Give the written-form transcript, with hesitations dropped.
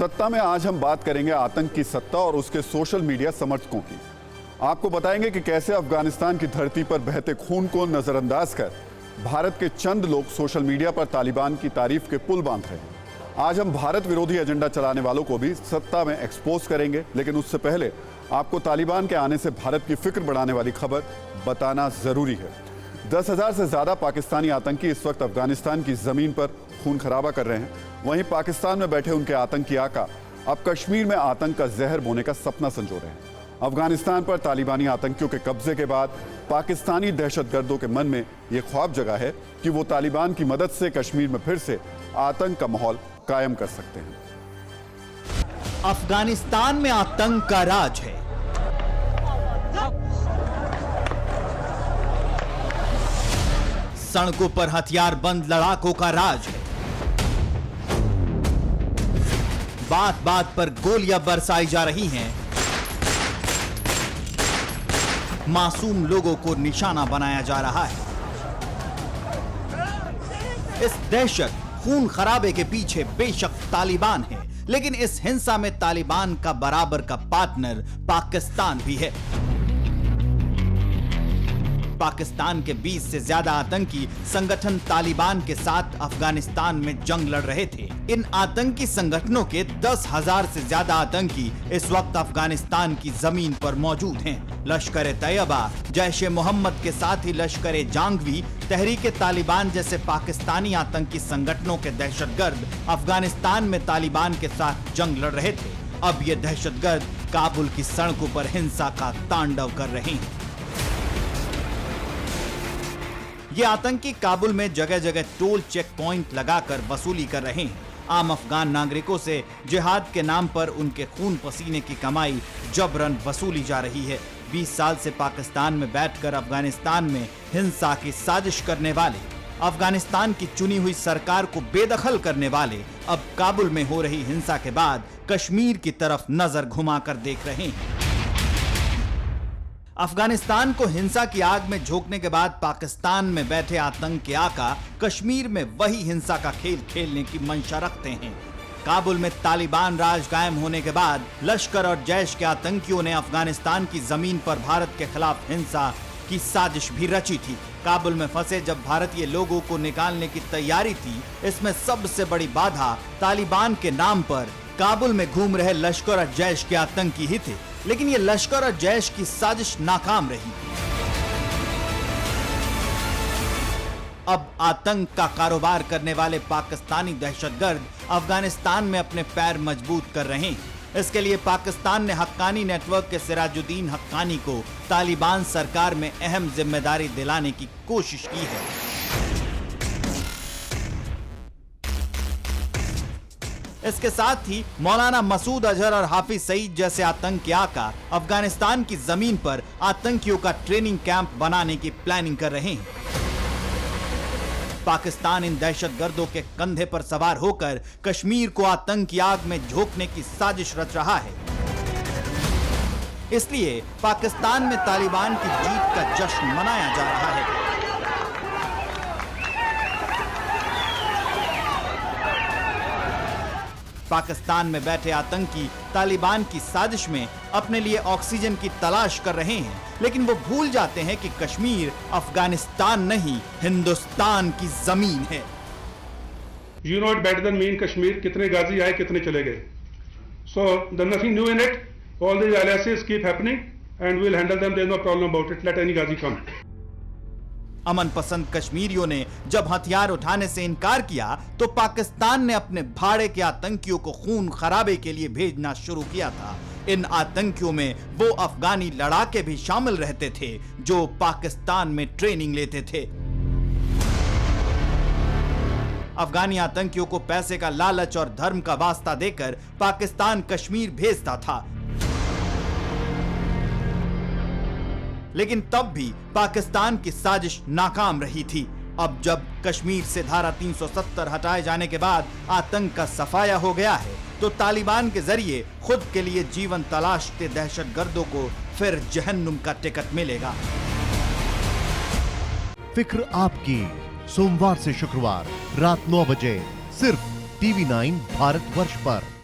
सत्ता में आज हम बात करेंगे आतंक की सत्ता और उसके सोशल मीडिया समर्थकों की। आपको बताएंगे कि कैसे अफगानिस्तान की धरती पर बहते खून को नजरअंदाज कर भारत के चंद लोग सोशल मीडिया पर तालिबान की तारीफ के पुल बांध रहे हैं। आज हम भारत विरोधी एजेंडा चलाने वालों को भी सत्ता में एक्सपोज करेंगे, लेकिन उससे पहले आपको तालिबान के आने से भारत की फिक्र बढ़ाने वाली खबर बताना जरूरी है। 10,000 से ज्यादा पाकिस्तानी आतंकी इस वक्त अफगानिस्तान की जमीन पर खून खराबा कर रहे हैं। वहीं पाकिस्तान में बैठे उनके आतंकी आका अब कश्मीर में आतंक का जहर बोने का सपना संजो रहे हैं। अफगानिस्तान पर तालिबानी आतंकियों के कब्जे के बाद पाकिस्तानी दहशतगर्दों के मन में यह ख्वाब जगा है कि वो तालिबान की मदद से कश्मीर में फिर से आतंक का माहौल कायम कर सकते हैं। अफगानिस्तान में आतंक का राज है। सड़कों पर हथियारबंद लड़ाकों का राज है। बात बात पर गोलियां बरसाई जा रही हैं। मासूम लोगों को निशाना बनाया जा रहा है। इस दहशत खून खराबे के पीछे बेशक तालिबान है, लेकिन इस हिंसा में तालिबान का बराबर का पार्टनर पाकिस्तान भी है। पाकिस्तान के 20 से ज्यादा आतंकी संगठन तालिबान के साथ अफगानिस्तान में जंग लड़ रहे थे। इन आतंकी संगठनों के 10,000 से ज्यादा आतंकी इस वक्त अफगानिस्तान की जमीन पर मौजूद हैं। लश्कर-ए-तैयबा, जैश-ए-मोहम्मद के साथ ही लश्कर-ए-जांगवी, तहरीक-ए-तालिबान जैसे पाकिस्तानी आतंकी संगठनों के दहशतगर्द अफगानिस्तान में तालिबान के साथ जंग लड़ रहे थे। अब ये दहशतगर्द काबुल की सड़कों पर हिंसा का तांडव कर रहे हैं। ये आतंकी काबुल में जगह जगह टोल चेक पॉइंट लगाकर वसूली कर रहे हैं। आम अफगान नागरिकों से जिहाद के नाम पर उनके खून पसीने की कमाई जबरन वसूली जा रही है। 20 साल से पाकिस्तान में बैठकर अफगानिस्तान में हिंसा की साजिश करने वाले, अफगानिस्तान की चुनी हुई सरकार को बेदखल करने वाले अब काबुल में हो रही हिंसा के बाद कश्मीर की तरफ नजर घुमाकर देख रहे हैं। अफगानिस्तान को हिंसा की आग में झोंकने के बाद पाकिस्तान में बैठे आतंक के आका कश्मीर में वही हिंसा का खेल खेलने की मंशा रखते हैं। काबुल में तालिबान राज कायम होने के बाद लश्कर और जैश के आतंकियों ने अफगानिस्तान की जमीन पर भारत के खिलाफ हिंसा की साजिश भी रची थी। काबुल में फंसे जब भारतीय लोगों को निकालने की तैयारी थी, इसमें सबसे बड़ी बाधा तालिबान के नाम पर काबुल में घूम रहे लश्कर और जैश के आतंकी ही थे। लेकिन ये लश्कर और जैश की साजिश नाकाम रही। अब आतंक का कारोबार करने वाले पाकिस्तानी दहशतगर्द अफगानिस्तान में अपने पैर मजबूत कर रहे हैं। इसके लिए पाकिस्तान ने हक्कानी नेटवर्क के सिराजुद्दीन हक्कानी को तालिबान सरकार में अहम जिम्मेदारी दिलाने की कोशिश की है। इसके साथ ही मौलाना मसूद अजहर और हाफिज सईद जैसे आतंकी आका अफगानिस्तान की जमीन पर आतंकियों का ट्रेनिंग कैंप बनाने की प्लानिंग कर रहे हैं। पाकिस्तान इन दहशतगर्दों के कंधे पर सवार होकर कश्मीर को आतंक की आग में झोंकने की साजिश रच रहा है। इसलिए पाकिस्तान में तालिबान की जीत का जश्न मनाया जा रहा है। पाकिस्तान में बैठे आतंकी तालिबान की साजिश में अपने लिए ऑक्सीजन की तलाश कर रहे हैं, लेकिन वो भूल जाते हैं कि कश्मीर अफगानिस्तान नहीं, हिंदुस्तान की जमीन है। You know it better than me in Kashmir, कितने गाजी आए कितने चले गए। So there's nothing new in it. All these aliases keep happening and we'll handle them. There's no problem about it. Let any gazi come. अमन पसंद कश्मीरियों ने जब हथियार उठाने से इनकार किया तो पाकिस्तान ने अपने भाड़े के आतंकियों को खून खराबे के लिए भेजना शुरू किया था। इन आतंकियों में वो अफगानी लड़ाके भी शामिल रहते थे जो पाकिस्तान में ट्रेनिंग लेते थे। अफगानी आतंकियों को पैसे का लालच और धर्म का वास्ता देकर पाकिस्तान कश्मीर भेजता था, लेकिन तब भी पाकिस्तान की साजिश नाकाम रही थी। अब जब कश्मीर से धारा 370 हटाए जाने के बाद आतंक का सफाया हो गया है, तो तालिबान के जरिए खुद के लिए जीवन तलाशते दहशतगर्दों को फिर जहन्नुम का टिकट मिलेगा। फिक्र आपकी, सोमवार से शुक्रवार रात 9 बजे सिर्फ TV9 भारतवर्ष पर।